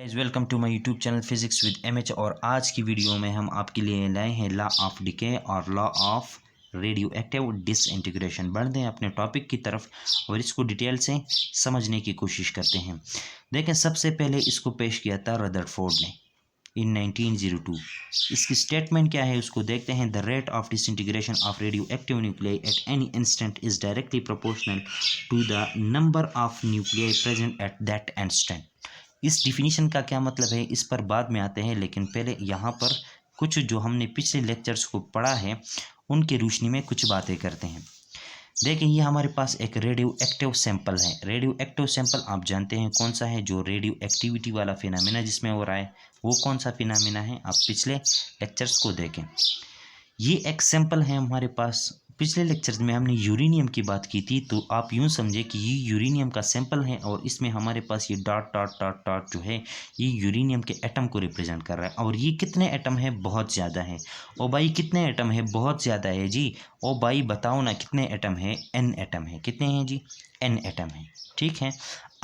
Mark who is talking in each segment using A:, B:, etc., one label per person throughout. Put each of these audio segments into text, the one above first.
A: Guys welcome to my YouTube channel physics with MH. और आज की वीडियो में हम आपके लिए लाए हैं लॉ ऑफ डिके और law of radio active disintegration. बढ़ते हैं अपने टॉपिक की तरफ और इसको डिटेल से समझने की कोशिश करते हैं। देखें, सबसे पहले इसको पेश किया था रदरफोर्ड ने इन 1902। इसकी स्टेटमेंट क्या है उसको देखते हैं। The rate of disintegration of radioactive nuclei at any instant is directly proportional to the number of nuclei present at that instant. इस डिफिनीशन का क्या मतलब है इस पर बाद में आते हैं, लेकिन पहले यहाँ पर कुछ जो हमने पिछले लेक्चर्स को पढ़ा है उनकी रोशनी में कुछ बातें करते हैं। देखिए, ये हमारे पास एक रेडियो एक्टिव सैंपल है। रेडियो एक्टिव सैंपल आप जानते हैं कौन सा है, जो रेडियो एक्टिविटी वाला फिनोमेना जिसमें हो रहा है वो कौन सा फिनोमेना है, आप पिछले लेक्चर्स को देखें। ये एक सैंपल है हमारे पास। पिछले लेक्चर्स में हमने यूरेनियम की बात की थी, तो आप यूं समझे कि ये यूरेनियम का सैंपल है और इसमें हमारे पास ये डॉट डॉट डॉट डॉट जो है ये यूरेनियम के एटम को रिप्रेजेंट कर रहा है। और ये कितने एटम है, बहुत ज़्यादा है। ओ भाई कितने एटम है, बहुत ज़्यादा है जी। ओ भाई बताओ ना कितने एटम है, एन एटम है। कितने हैं जी, एन एटम है। ठीक है,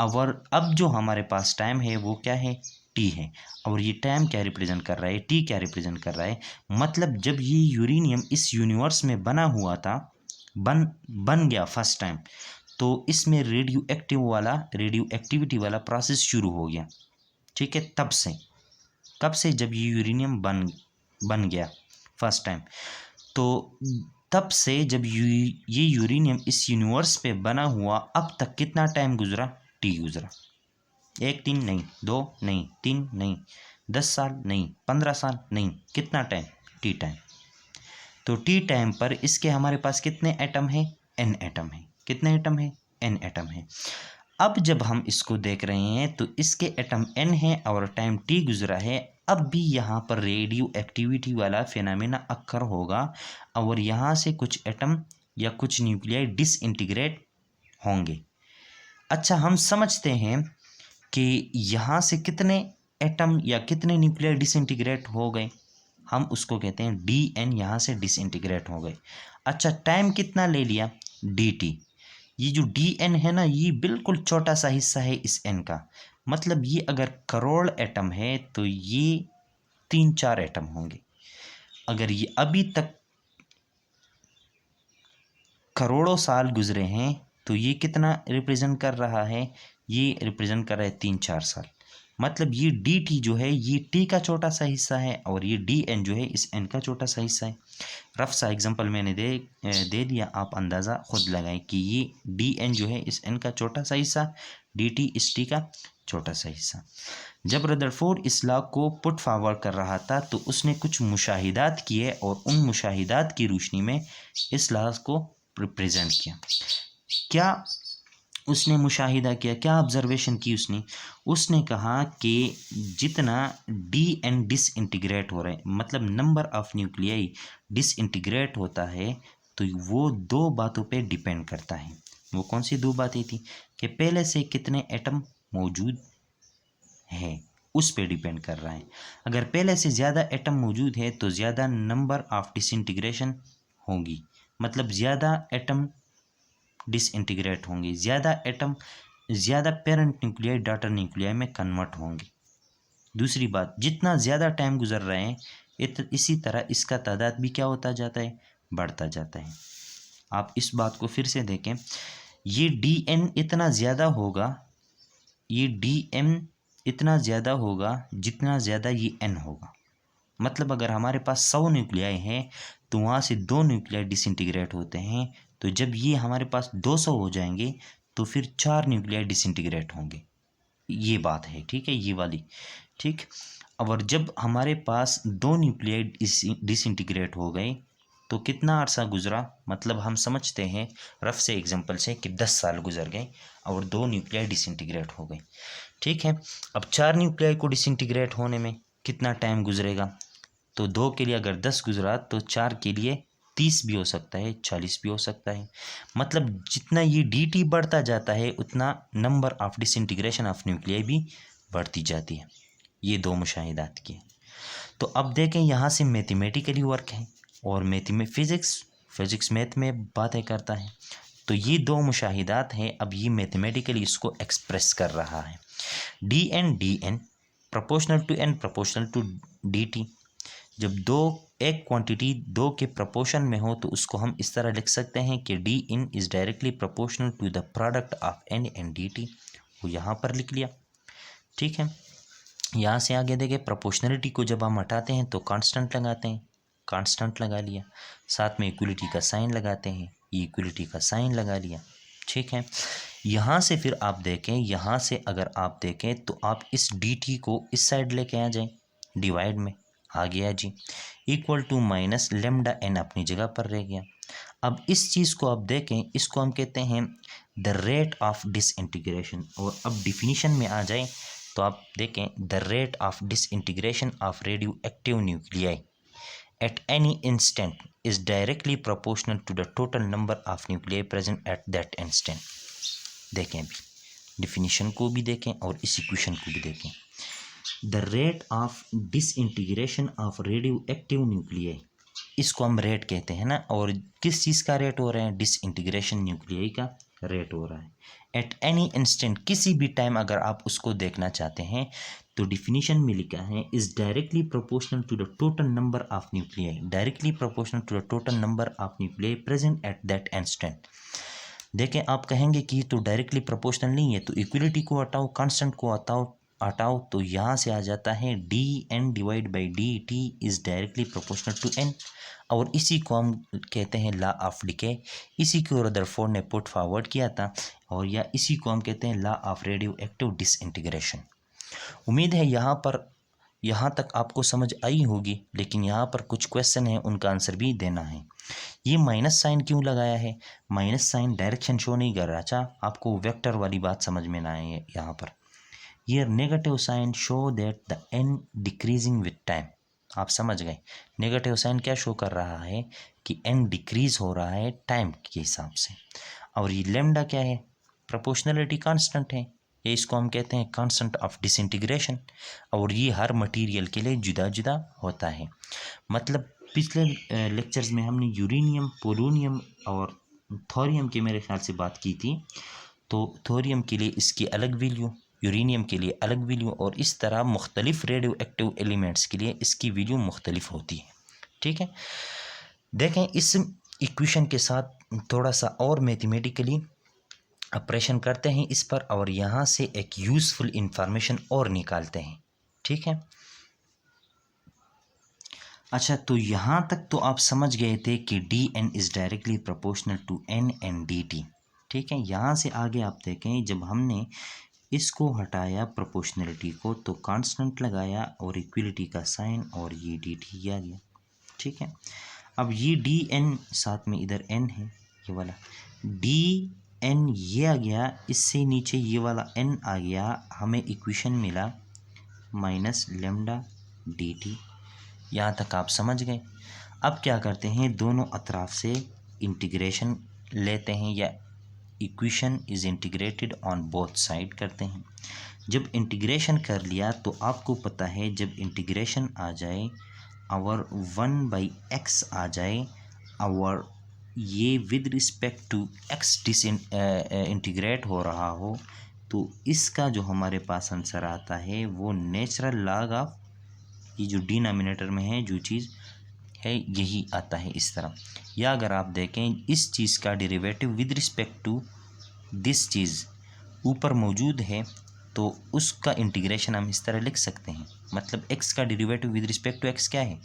A: और अब जो हमारे पास टाइम है वो क्या है, टी है। और ये टाइम क्या रिप्रेजेंट कर रहा है, टी क्या रिप्रेजेंट कर रहा है, मतलब जब ये यूरेनियम इस यूनिवर्स में बना हुआ था, बन गया फर्स्ट टाइम, तो इसमें रेडियो एक्टिविटी वाला प्रोसेस शुरू हो गया। ठीक है, तब से कब से, जब ये यूरेनियम बन गया फर्स्ट टाइम, तो तब से जब ये यूरेनियम इस यूनिवर्स पे बना हुआ अब तक कितना टाइम गुजरा, टी गुजरा। 1 दिन नहीं, 2 नहीं, 3 नहीं, 10 साल नहीं, 15 साल नहीं, कितना टाइम, टी टाइम। तो टी टाइम पर इसके हमारे पास कितने एटम हैं, एन एटम है। कितने एटम है, एन एटम है। अब जब हम इसको देख रहे हैं तो इसके एटम एन है और टाइम टी गुजरा है। अब भी यहाँ पर रेडियो एक्टिविटी वाला फिनोमेना अक्कर होगा और यहाँ से कुछ एटम या कुछ न्यूक्लियाई डिसइंटीग्रेट होंगे। अच्छा, हम समझते हैं कि यहाँ से कितने एटम या कितने न्यूक्लियर डिसइंटीग्रेट हो गए, हम उसको कहते हैं डी एन, यहाँ से डिसइंटीग्रेट हो गए। अच्छा, टाइम कितना ले लिया, डी टी। ये जो डी एन है ना, ये बिल्कुल छोटा सा हिस्सा है इस एन का। मतलब ये अगर करोड़ एटम है तो ये 3-4 एटम होंगे। अगर ये अभी तक करोड़ों साल गुजरे हैं तो ये कितना रिप्रेजेंट कर रहा है, ये रिप्रेजेंट कर रहा है 3-4 साल। मतलब ये डी टी जो है ये टी का छोटा सा हिस्सा है और ये डी एन जो है इस एन का छोटा सा हिस्सा है। रफ सा एग्जांपल मैंने दे दिया, आप अंदाज़ा खुद लगाएं कि ये डी एन जो है इस एन का छोटा सा हिस्सा, डी टी इस टी का छोटा सा हिस्सा। जब रदरफोर्ड इस लॉ को पुट फॉरवर्ड कर रहा था तो उसने कुछ मुशाहिदात किए और उन मुशाहिदात की रोशनी में इस लॉ को रिप्रेजेंट किया। क्या उसने मुशाहिदा किया, क्या ऑब्जर्वेशन की उसने कहा कि जितना डी एन डिसइंटीग्रेट हो रहे हैं, मतलब नंबर ऑफ न्यूक्लियाई डिसइंटीग्रेट होता है, तो वो 2 बातों पे डिपेंड करता है। वो कौन सी 2 बातें थी, कि पहले से कितने एटम मौजूद है उस पे डिपेंड कर रहा है। अगर पहले से ज़्यादा एटम मौजूद है तो ज़्यादा नंबर ऑफ डिसइंटीग्रेशन होगी, मतलब ज़्यादा एटम डिसइंटीग्रेट होंगे, ज़्यादा पेरेंट न्यूक्लियाई डॉटर न्यूक्लियाई में कन्वर्ट होंगे। दूसरी बात, जितना ज़्यादा टाइम गुजर रहे हैं इसी तरह इसका तादाद भी क्या होता जाता है, बढ़ता जाता है। आप इस बात को फिर से देखें, ये डी एन इतना ज़्यादा होगा, ये डी एन इतना ज़्यादा होगा जितना ज़्यादा ये एन होगा। मतलब अगर हमारे पास 100 न्यूक्लियाई हैं तो वहाँ से 2 न्यूक्लियाई डिसइंटीग्रेट होते हैं, तो जब ये हमारे पास 200 हो जाएंगे तो फिर 4 न्यूक्लियाई डिसइंटीग्रेट होंगे। ये बात है, ठीक है, ये वाली, ठीक। और जब हमारे पास 2 न्यूक्लियाई डिसइंटीग्रेट हो गए तो कितना अरसा गुजरा, मतलब हम समझते हैं रफ से एग्जांपल से कि 10 साल गुजर गए और 2 न्यूक्लियाई डिसइंटीग्रेट हो गए। ठीक है, अब 4 न्यूक्लियाई को डिसइंटीग्रेट होने में कितना टाइम गुजरेगा, तो 2 के लिए अगर 10 गुजरा तो 4 के लिए 30 भी हो सकता है, 40 भी हो सकता है। मतलब जितना ये डी टी बढ़ता जाता है उतना number of disintegration of nuclei भी बढ़ती जाती है। ये 2 मुशाहिदात की। तो अब देखें, यहाँ से मैथमेटिकली वर्क है और फिज़िक्स मैथ में बातें करता है। तो ये 2 मुशाहिदात हैं। अब ये मैथमेटिकली इसको एक्सप्रेस कर रहा है। D n proportional to n proportional to dt। जब दो एक क्वांटिटी दो के प्रोपोर्शन में हो तो उसको हम इस तरह लिख सकते हैं कि d n is directly proportional to the product of n and dt। वो यहाँ पर लिख लिया, ठीक है। यहाँ से आगे देखें, प्रोपोर्शनलिटी को जब हम हटाते हैं तो कांस्टेंट लगाते हैं, कांस्टेंट लगा लिया, साथ में इक्वलिटी का साइन लगाते हैं, ये इक्वलिटी का साइन लगा लिया, ठीक है। यहाँ से फिर आप देखें, यहाँ से अगर आप देखें तो आप इस dt को इस साइड लेके आ जाएं, डिवाइड में आ गया G, equal to minus lambda n अपनी जगह पर रह गया। अब इस चीज़ को आप देखें, इसको हम कहते हैं द रेट ऑफ डिसइंटीग्रेशन। और अब डिफिनीशन में आ जाए तो आप देखें, the rate of disintegration of radioactive nuclei at any instant is directly proportional to the total number of nuclei present at that instant. देखें अभी डिफिनीशन को भी देखें और इस इक्वेशन को भी देखें। The rate of disintegration of radioactive nuclei, इसको हम रेट कहते हैं ना, और किस चीज़ का रेट हो रहा है, डिसइंटीग्रेशन न्यूक्लियाई का रेट हो रहा है। एट एनी इंस्टेंट, किसी भी टाइम अगर आप उसको देखना चाहते हैं तो डिफिनीशन में लिखा है is directly proportional to the total number of nuclei, directly proportional to the total number of nuclei present at that instant. देखें, आप कहेंगे कि तो डायरेक्टली प्रोपोर्शनल नहीं है, तो इक्वलिटी को हटाओ, कांस्टेंट को हटाओ तो यहाँ से आ जाता है d n divide by d t is directly proportional to n. और इसी को हम कहते हैं लॉ ऑफ डिके, इसी को रदरफोर्ड ने पुट फॉरवर्ड किया था, और या इसी को हम कहते हैं law of radio active disintegration. उम्मीद है यहाँ तक आपको समझ आई होगी, लेकिन यहाँ पर कुछ क्वेश्चन है, उनका आंसर भी देना है। ये माइनस साइन क्यों लगाया है? माइनस साइन डायरेक्शन शो नहीं कर रहा। अच्छा, आपको वेक्टर वाली बात समझ में ना आए यहाँ पर। ये negative sign show that the n decreasing with time. आप समझ गए, नेगेटिव साइन क्या शो कर रहा है कि एन डिक्रीज हो रहा है टाइम के हिसाब से। और ये लेमडा क्या है? प्रोपोर्शनलिटी कांस्टेंट है, ये इसको हम कहते हैं कांस्टेंट ऑफ डिसइंटीग्रेशन। और ये हर मटेरियल के लिए जुदा जुदा होता है। मतलब पिछले लेक्चर्स में हमने यूरेनियम, पोलोनियम और थोरियम की मेरे ख्याल से बात की थी। तो थोरियम के लिए इसकी अलग वैल्यू, यूरेनियम के लिए अलग वैल्यू, और इस तरह मुख्तलिफ रेडियो एक्टिव एलिमेंट्स के लिए इसकी वैल्यू मुख्तलिफ होती है, ठीक है। देखें, इस इक्वेशन के साथ थोड़ा सा और मैथमेटिकली ऑपरेशन करते हैं इस पर, और यहाँ से एक यूज़फुल इंफॉर्मेशन और निकालते हैं, ठीक है। अच्छा, तो यहाँ तक तो आप समझ गए थे कि d n is directly proportional to n and d t, ठीक है। यहाँ से आगे आप देखें, जब हमने इसको हटाया प्रोपोर्शनलिटी को तो कांस्टेंट लगाया और इक्वलिटी का साइन, और ये डी टी आ गया, ठीक है। अब ये डी एन साथ में इधर एन है, ये वाला डी एन ये आ गया, इससे नीचे ये वाला एन आ गया, हमें इक्वेशन मिला माइनस लेमडा डी टी। यहाँ तक आप समझ गए। अब क्या करते हैं, दोनों अतराफ से इंटीग्रेशन लेते हैं, या equation is integrated on both side करते हैं। जब इंटीग्रेशन कर लिया तो आपको पता है, जब इंटीग्रेशन आ जाए और 1/x आ जाए, और ये with respect to x integrate हो रहा हो, तो इसका जो हमारे पास आंसर आता है वो नेचुरल लॉग ऑफ, ये जो डिनोमिनेटर में है जो चीज़ है यही आता है इस तरह। या अगर आप देखें, इस चीज़ का derivative with respect to this चीज़ ऊपर मौजूद है, तो उसका इंटीग्रेशन हम इस तरह लिख सकते हैं। मतलब x का derivative with respect to x क्या है?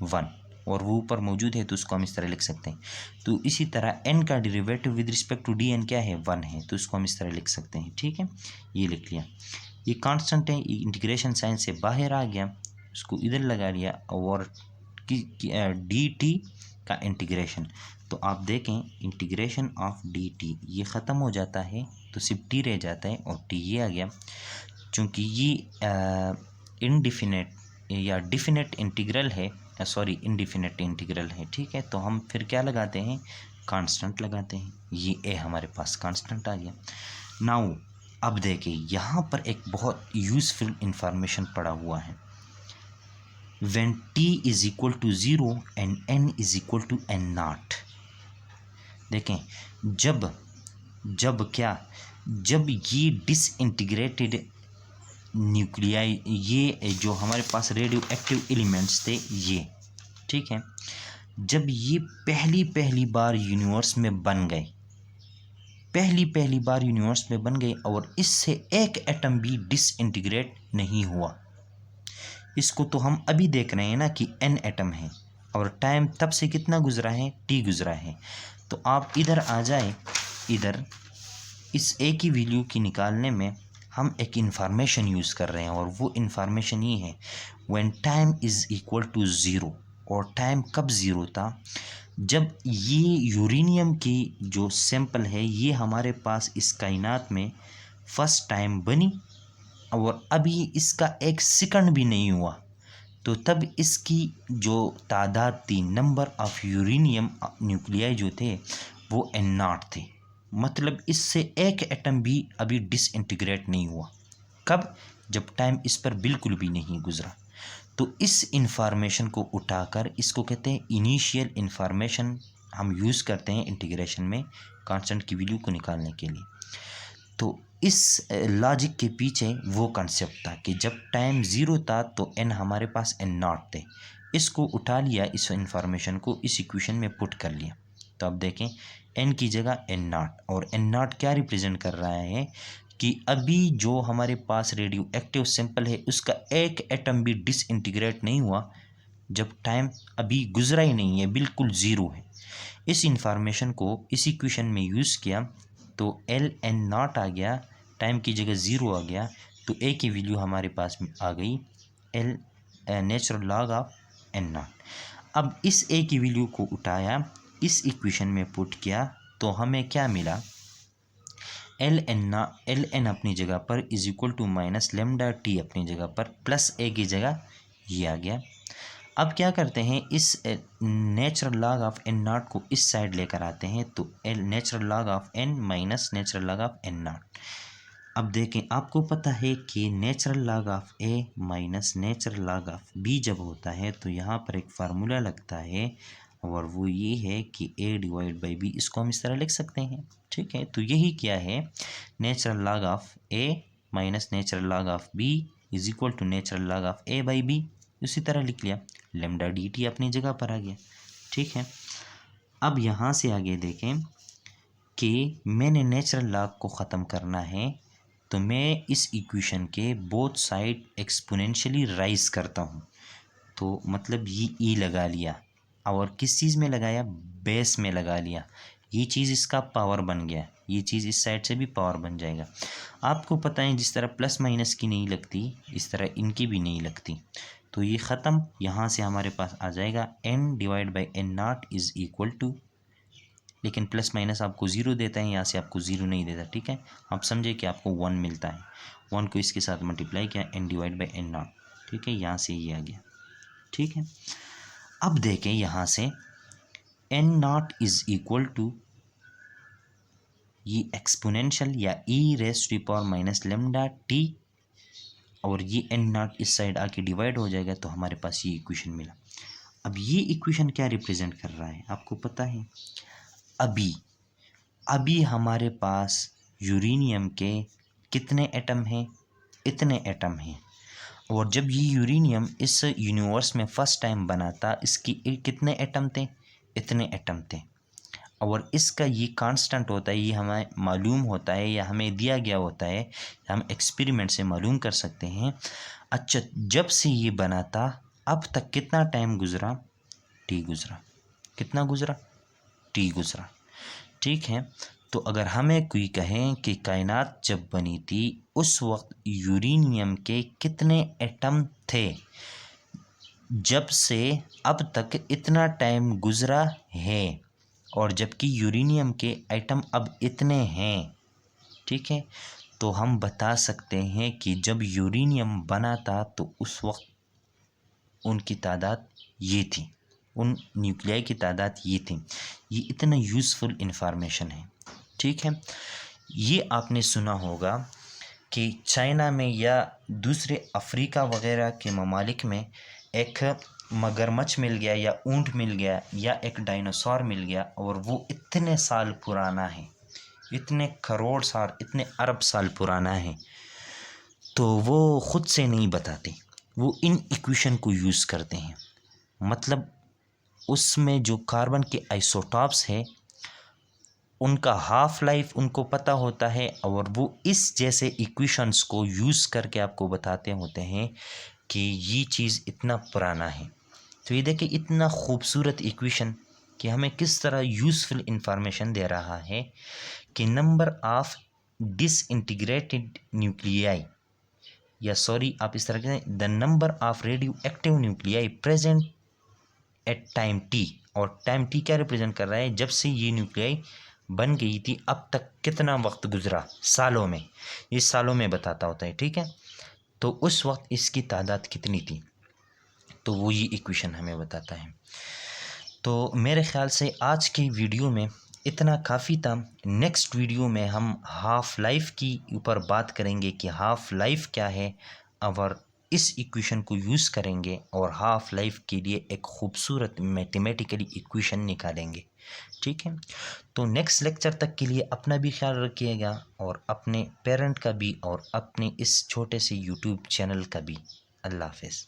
A: 1, और वो ऊपर मौजूद है तो उसको हम इस तरह लिख सकते हैं। तो इसी तरह n का derivative with respect to d n क्या है? 1 है, तो इसको हम इस तरह लिख सकते हैं, ठीक है। ये लिख लिया, ये कांस्टेंट है, इंटीग्रेशन साइन से बाहर आ गया, उसको इधर लगा लिया, और डी टी का इंटीग्रेशन। तो आप देखें, इंटीग्रेशन ऑफ डी टी ये ख़त्म हो जाता है तो सिर्फ टी रह जाता है, और टी ये आ गया। चूँकि ये इनडिफिनेट या डिफिनेट इंटीग्रल है, सॉरी इनडिफिनेट इंटीग्रल है, ठीक है। तो हम फिर क्या लगाते हैं? कांस्टेंट लगाते हैं। ये ए हमारे पास कांस्टेंट आ गया। नाउ अब देखिए, यहाँ पर एक बहुत यूज़फुल इंफॉर्मेशन पड़ा हुआ है। when t is equal to 0 and n is equal to n naught। देखें, जब ये डिसइंटीग्रेटेड न्यूक्लियाई, ये जो हमारे पास रेडियो एक्टिव एलिमेंट्स थे ये, ठीक है, जब ये पहली बार यूनिवर्स में बन गए, पहली बार यूनिवर्स में बन गए और इससे एक एटम भी डिसइंटीग्रेट नहीं हुआ। इसको तो हम अभी देख रहे हैं ना कि n एटम है और टाइम तब से कितना गुजरा है, t गुजरा है। तो आप इधर आ जाए, इधर इस a की वैल्यू की निकालने में हम एक इंफॉर्मेशन यूज़ कर रहे हैं और वो इंफॉर्मेशन ये है, when time is equal to zero. और टाइम कब ज़ीरो था, जब ये यूरेनियम की जो सैंपल है ये हमारे पास इस कायनात में फर्स्ट टाइम बनी और अभी इसका एक सेकंड भी नहीं हुआ, तो तब इसकी जो तादाद थी, नंबर ऑफ यूरेनियम न्यूक्लियाई जो थे वो n0 थे। मतलब इससे एक एटम भी अभी डिसइंटीग्रेट नहीं हुआ। कब, जब टाइम इस पर बिल्कुल भी नहीं गुजरा। तो इस इंफॉर्मेशन को उठाकर इसको कहते हैं इनिशियल इंफॉर्मेशन, हम यूज़ करते हैं इंटीग्रेशन में कांस्टेंट की वैल्यू को निकालने के लिए। तो इस लॉजिक के पीछे वो कंसेप्ट था कि जब टाइम ज़ीरो था तो n हमारे पास n0 थे, इसको उठा लिया, इस इंफॉर्मेशन को इस इक्वेशन में पुट कर लिया। तो अब देखें n की जगह n0, और n0 क्या रिप्रेजेंट कर रहा है कि अभी जो हमारे पास रेडियो एक्टिव सैंपल है उसका एक एटम भी डिसइंटीग्रेट नहीं हुआ, जब टाइम अभी गुजरा ही नहीं है, बिल्कुल ज़ीरो है। इस इंफॉर्मेशन को इस इक्वेशन में यूज़ किया तो ln0 आ गया, टाइम की जगह ज़ीरो आ गया, तो a की वैल्यू हमारे पास आ गई l natural log of n0। अब इस a की वैल्यू को उठाया, इस इक्वेशन में पुट किया तो हमें क्या मिला, ln अपनी जगह पर is equal to minus lambda t अपनी जगह पर प्लस a की जगह ये आ गया। अब क्या करते हैं, इस नेचुरल लॉग ऑफ n0 को इस साइड लेकर आते हैं, तो l natural log of n minus natural log of n0। अब देखें, आपको पता है कि natural log of a minus natural log of b जब होता है तो यहाँ पर एक फार्मूला लगता है और वो ये है कि a डिवाइड बाई b, इसको हम इस तरह लिख सकते हैं, ठीक है। तो यही क्या है, natural log of a minus natural log of b is equal to natural log of a by b, उसी तरह लिख लिया, लेमडा डी टी अपनी जगह पर आ गया, ठीक है। अब यहाँ से आगे देखें कि मैंने नेचुरल लॉग को ख़त्म करना है, तो मैं इस इक्वेशन के बोथ साइड एक्सपोनेंशियली राइज करता हूँ। तो मतलब ये ई लगा लिया और किस चीज़ में लगाया, बेस में लगा लिया, ये चीज़ इसका पावर बन गया, ये चीज़ इस साइड से भी पावर बन जाएगा। आपको पता है जिस तरह प्लस माइनस की नहीं लगती इस तरह इनकी भी नहीं लगती, तो ये ख़त्म, यहाँ से हमारे पास आ जाएगा n divide by n0 is equal to, लेकिन प्लस माइनस आपको ज़ीरो देता है, यहाँ से आपको ज़ीरो नहीं देता, ठीक है। आप समझे कि आपको 1 मिलता है, 1 को इसके साथ मल्टीप्लाई किया, n डिवाइड बाई n0, ठीक है, यहाँ से ये आ गया, ठीक है। अब देखें यहाँ से n0 इज़ इक्वल टू ये एक्सपोनेंशियल या e raise to power minus lambda t, और ये n0 इस साइड आके डिवाइड हो जाएगा, तो हमारे पास ये इक्वेशन मिला। अब ये इक्वेशन क्या रिप्रेजेंट कर रहा है आपको पता है, अभी हमारे पास यूरेनियम के कितने एटम हैं, इतने एटम हैं, और जब ये यूरेनियम इस यूनिवर्स में फर्स्ट टाइम बना था इसकी कितने एटम थे, इतने एटम थे, और इसका ये कांस्टेंट होता है, ये हमें मालूम होता है या हमें दिया गया होता है, हम एक्सपेरिमेंट से मालूम कर सकते हैं। अच्छा, जब से ये बना था अब तक कितना टाइम गुजरा, टी गुजरा, कितना गुजरा, टी गुजरा, ठीक है। तो अगर हमें कोई कहें कि कायनात जब बनी थी उस वक्त यूरेनियम के कितने एटम थे, जब से अब तक इतना टाइम गुजरा है, और जबकि यूरेनियम के एटम अब इतने हैं, ठीक है, तो हम बता सकते हैं कि जब यूरेनियम बना था तो उस वक्त उनकी तादाद ये थी, उन न्यूक्लियाई की तादाद ये थी। ये इतना यूज़फुल इंफॉर्मेशन है, ठीक है। ये आपने सुना होगा कि चाइना में या दूसरे अफ्रीका वगैरह के ममालिक में एक मगरमच्छ मिल गया या ऊँट मिल गया या एक डायनासोर मिल गया, और वो इतने साल पुराना है, इतने करोड़ साल, इतने अरब साल पुराना है। तो वो ख़ुद से नहीं बताते, वो इन इक्वेशन को यूज़ करते हैं। मतलब उसमें जो कार्बन के आइसोटॉप्स है उनका हाफ लाइफ उनको पता होता है और वो इस जैसे इक्वेशंस को यूज़ करके आपको बताते होते हैं कि ये चीज़ इतना पुराना है। तो ये देखिए इतना खूबसूरत इक्वेशन कि हमें किस तरह यूज़फुल इंफॉर्मेशन दे रहा है कि नंबर ऑफ डिसइंटीग्रेटेड न्यूक्लियाई, या सॉरी आप इस तरह कहें, the number of radioactive nuclei present at time T. और टाइम टी क्या रिप्रेजेंट कर रहा है, जब से ये न्यूक्लियाई बन गई थी अब तक कितना वक्त गुजरा, सालों में, ये सालों में बताता होता है, ठीक है। तो उस वक्त इसकी तादाद कितनी थी, तो वो ये इक्वेशन हमें बताता है। तो मेरे ख़्याल से आज की वीडियो में इतना काफ़ी था। नेक्स्ट वीडियो में हम हाफ़ लाइफ की ऊपर बात करेंगे कि हाफ़ लाइफ क्या है, और इस इक्वेशन को यूज़ करेंगे और हाफ़ लाइफ के लिए एक खूबसूरत मैथमेटिकली इक्वेशन निकालेंगे, ठीक है। तो नेक्स्ट लेक्चर तक के लिए अपना भी ख्याल रखिएगा और अपने पेरेंट का भी और अपने इस छोटे से यूट्यूब चैनल का भी। अल्लाह हाफ़िज़।